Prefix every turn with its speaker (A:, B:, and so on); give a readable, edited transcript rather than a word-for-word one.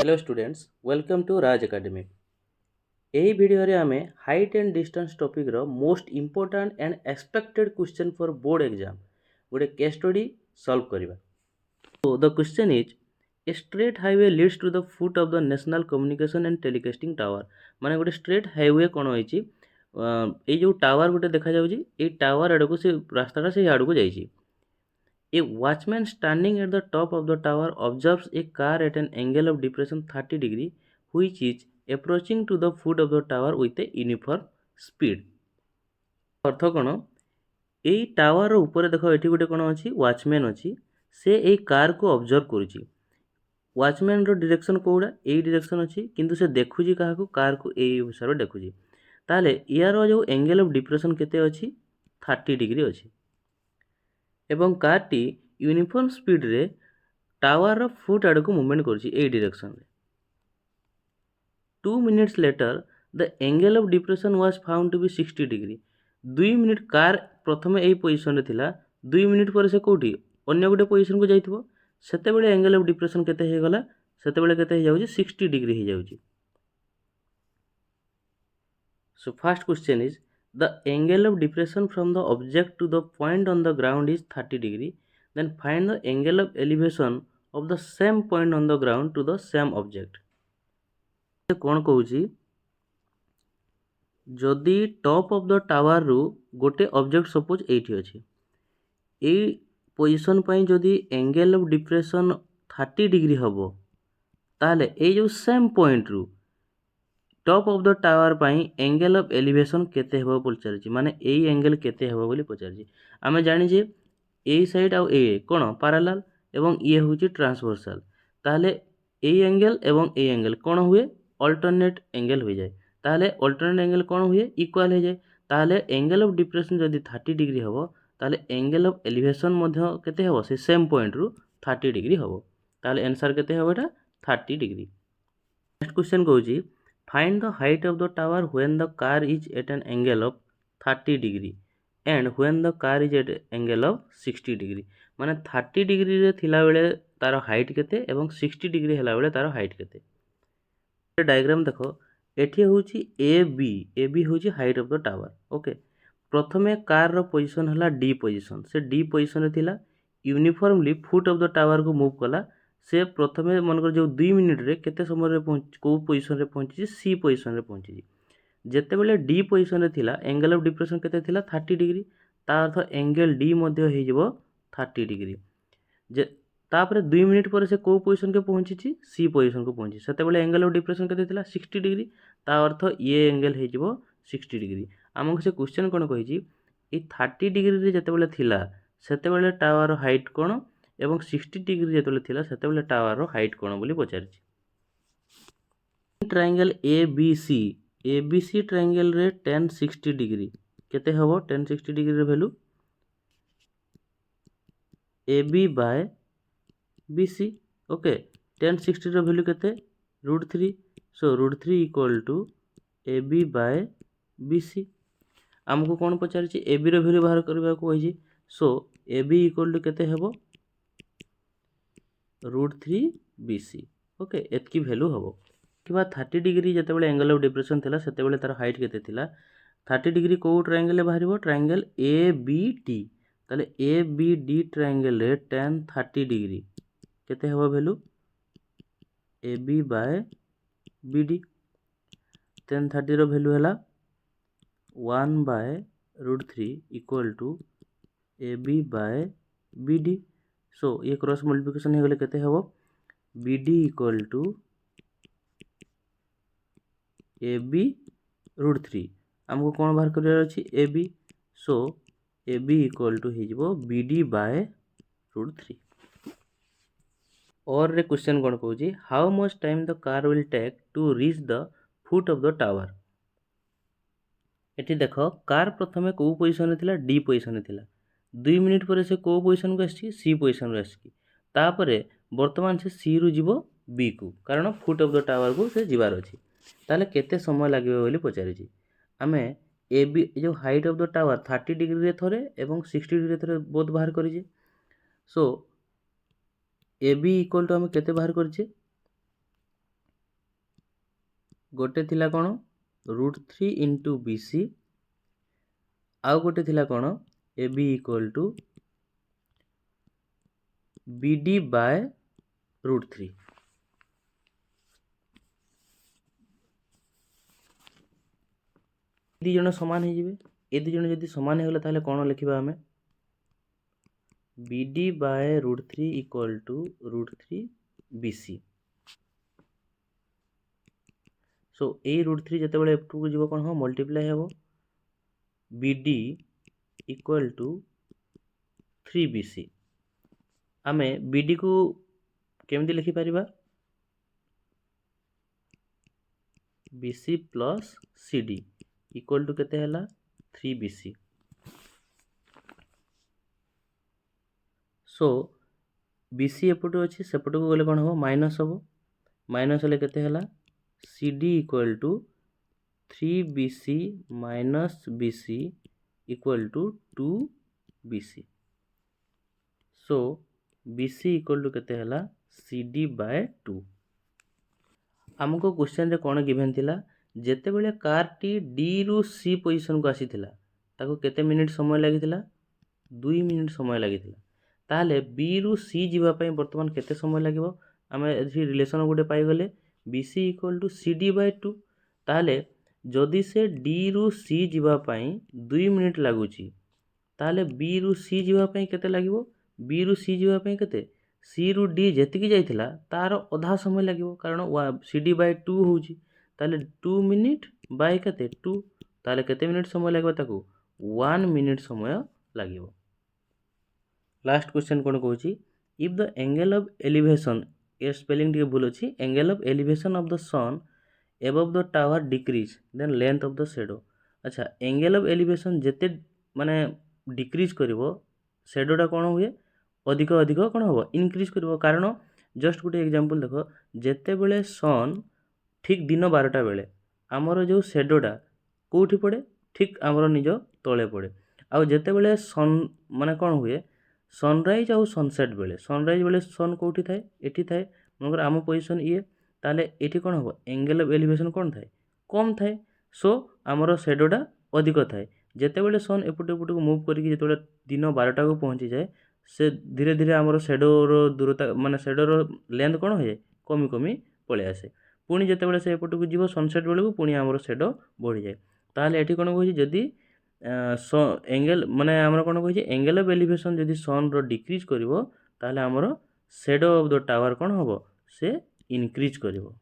A: Hello students welcome to Raj academy. यही video रे आमे हाइट एंड डिस्टेंस टॉपिक रो most important and expected question for board exam गोटे case study solve करिबा। तो the question is a straight highway leads to the foot of the national communication and telecasting tower. माने गोटे straight highway कोन होईची ए जो tower गोटे देखा जाउची ए tower आडको से रास्ताटा से आडको जाईची। A watchman standing at the top of the tower observes a car at an angle of depression 30 degree which is approaching to the foot of the tower with a uniform speed। अर्थ कौन এই tower উপরে দেখো এটি গোটে কোন ଅଛି watchman ଅଛି সে এই কার को অবজর্ভ କରୁଛି। ওয়াচম্যান ର ডিরেকশন কোউডা এই ডিরেকশন ଅଛି কিন্তু ସେ ଦେଖୁଛି କାହାକୁ କାର को এই ହିସାବରେ ଦେଖୁଛି। ତାହେଲେ ইয়াର जो एंगल ऑफ डिप्रेशन केते ଅଛି 30 डिग्री ଅଛି ଏବଂ कारटी यूनिफॉर्म स्पीड रे टावर फुट आड़ को मूवमेंट कर डायरेक्शन रे। 2 minutes later the angle of depression was found to be 60 degree. 2 minute car प्रथम यही पोजिशन रे थिला 2 मिनिट पर से कोठी अन्य गोटे पोजिशन को जाइथिबो सेते बेले एंगल ऑफ डिप्रेशन केते हे गला सेते बेले केते हे जाउची 60 डिग्री हे जाउची। So first question is the angle of depression from the object to the point on the ground is 30 degree, then find the angle of elevation of the same point on the ground to the same object। कौन कहूची जदि top of the tower रु गोटे object suppose एठी अछि ए position पई जदि angle of depression 30 degree हबो ताले ए जो सेम पॉइंट रु top of the tower pi angle of elevation केते हेबो पचारछि माने एई एंगल केते हेबो बोली पचारछि। आमे जानि जे एई साइड आ ए कोन पैरेलल एवं ये होछि ट्रांसवर्सल ताले एई एंगल एवं एई एंगल कोन हुए अल्टरनेट एंगल हो जाए ताले अल्टरनेट एंगल कोन हुए इक्वल हो जाए ताले एंगल ऑफ डिप्रेशन जदि 30 डिग्री हबो ताले एंगल ऑफ एलिवेशन मध्ये केते हेबो से सेम पॉइंट रु 30 डिग्री हबो ताले आंसर केते हेबो एटा 30 डिग्री। नेक्स्ट क्वेश्चन कहूछि find the height of the tower when the car is at an angle of 30 degree and when the car is at angle of 60 degree। माने 30 degree रे थिला बेले तार हाइट केते एवं 60 डिग्री हला बेले तार हाइट केते। डायग्राम देखो एठी होची ए बी होची height of the tower. Okay प्रथमे कार रो पोजीशन हला डी पोजीशन से डी पोजीशन रे थिला uniformly foot of the tower को मूव कला से प्रथमे मनकर जो 2 मिनिट रे केते समय रे को पोजीशन रे पहुंची सी पोजीशन रे पहुंची जेते बेले डी पोजीशन रे थिला एंगल ऑफ डिप्रेशन केते थिला 30 डिग्री ता अर्थ एंगल डी मध्ये हे जिवो 30 डिग्री जे तापर 2 मिनिट पर से को पोजीशन के पहुंची सी पोजीशन को पहुंची सेते बेले एंगल ऑफ डिप्रेशन केते थिला 60 डिग्री ता अर्थ ये एंगल हे जिवो 60 डिग्री। हमक से क्वेश्चन कोन कहिची ए 30 डिग्री रे जेते बेले थिला सेते बेले टावर हाइट कोन एवं 60 डिग्री जेतले थिला सेते बेले टावर रो हाइट कोन बोली पचारछि। Triangle A B C triangle रे tan 60 डिग्री केते हबो tan 60 डिग्री रे value A B by B C. Okay tan 60 रो वैल्यू केते √3 so √3 equal to A B by B C. हमको कोन पचारछि ए बी रो वैल्यू बाहर करबा को होइछि सो ए बी इक्वल टू केते हबो √3 BC। ओके एतकी वैल्यू हबो किबा 30 डिग्री जते बेले एंगल ऑफ डिप्रेशन थिला सेते बेले तार हाइट केते थिला 30 डिग्री को ट्रायंगल ले बाहरिबो ट्रायंगल ABD ताले ABD ट्रायंगल रे tan 30 डिग्री केते हबो value AB by BD tan 30 रो वैल्यू हला 1 by √3 equal to AB by BD। So ये क्रॉस मल्टीप्लिकेशन हे गले केते हबो BD इक्वल टू AB √3 हमको कोन बाहर करिया अछि AB so AB equal to हे जिवो BD बाय √3। और रे क्वेश्चन कोन कहूची how much time the car will take to reach the foot of the tower. एठी देखो कार प्रथमे को पोजीशन रे थिला डी पोजीशन रे थिला 2 मिनिट पर से को पोजीशन को आछि सी पोजीशन रे आछि तापरे वर्तमान से सी रु जीवो बी को कारण फुट ऑफ द टावर को से जीवार अछि ताले केते समय लागिबो बोली पचारि छी। आमे ए बी जो height of the tower 30 degree रे थरे एवं 60 डिग्री रे थरे बोथ बाहर करि छी सो ए बी इक्वल टू हम केते बाहर करि छी गोटे थिला कौन √3 इंटू BC आउ गोटे थिला कौन AB equal to BD by √3। दी जन समान हो जिवे ए दी जन जदि समान हो ताले कौन लिखिबा हमें BD by √3 equal to √3 BC। So ए √3 जिते F2 को जीव कौन हम मल्टीप्लाई हे BD इक्वल टू 3 BC। आमे BD को केमती लिखि परिबा BC plus CD equal to केते हला 3 BC। सो BC एपटू अच्छी सेपट को गले कौन हम माइनस हम माइनस हेले केते हला CD equal to 3 BC minus BC equal to 2 BC। So BC equal to केते हला CD बाय 2। आमको क्वेश्चन रे कौन गिवन थिला जेते बेले कार टी D रु C पोजीशन को आसी थिला ताको केते मिनिट समय लागि थिला 2 मिनिट समय लागि थिला ताले B रु C जीवा पई वर्तमान केते समय लागिवो आमे एथि रिलेशन गोटे पाई गले BC equal to CD by 2। ताले जदि से D रु C जीवा पई 2 मिनिट लागुची ताले B रु C जीवा पई केते लागिवो B रु C जीवा पई केते C रु D जेतिकी जाइथिला तार अधा समय लागिवो कारण CD बाय 2 होउची ताले 2 मिनिट बाय केते 2 ताले केते मिनिट समय लागिवो ताको 1 मिनिट समय लागिवो। लास्ट क्वेश्चन कौन कहूँ if the angle of elevation ए स्पेलिंग टी भूल अच्छी angle of elevation of the sun above the tower decrease then length of the shadow. अच्छा एंगल ऑफ एलिवेशन जेते माने डिक्रीज करिवो शेडोटा कौन हुए अधिक अधिक कौन हम इनक्रीज करिवो कारण जस्ट गोटे एग्जांपल देखो जेते बेले सन ठीक दिन 12टा बेले आमर जो शेडोटा कोठी पड़े ठीक आमर निज तले पड़े आउ जेते बेले सन माने कौन हुए सनराइज आउ सनसेट बेले सनराइज बेले सन कोठी थाए एठी थाए मगर आम पोजीशन ये ताले एठी कौन हम एंगल ऑफ एलिवेशन कौन थाए कम थाए सो आमर शेडोटा अधिक थाए जेते बेले सन एपटे एपटे को मूव करिक जेते बेले दिन 12टा को पहुंची जाए से धीरे धीरे आमर शेडोर दूरता माने शेडोर लेंथ कौन हो जाए कमी कमी पळे आसे पुणी जेते बेले से एपटे को जीव सनसेट बेले को पुणी आमर शेडो बढ़ी जाए ताले एठी कौन कहूँ जदि एंगल माने आमर कौन कहूँ एंगल ऑफ एलिवेशन जदि सन रो डिक्रीज करिवो ताले आमर शेडो ऑफ द टावर कौन हबो से इनक्रीज करिवो।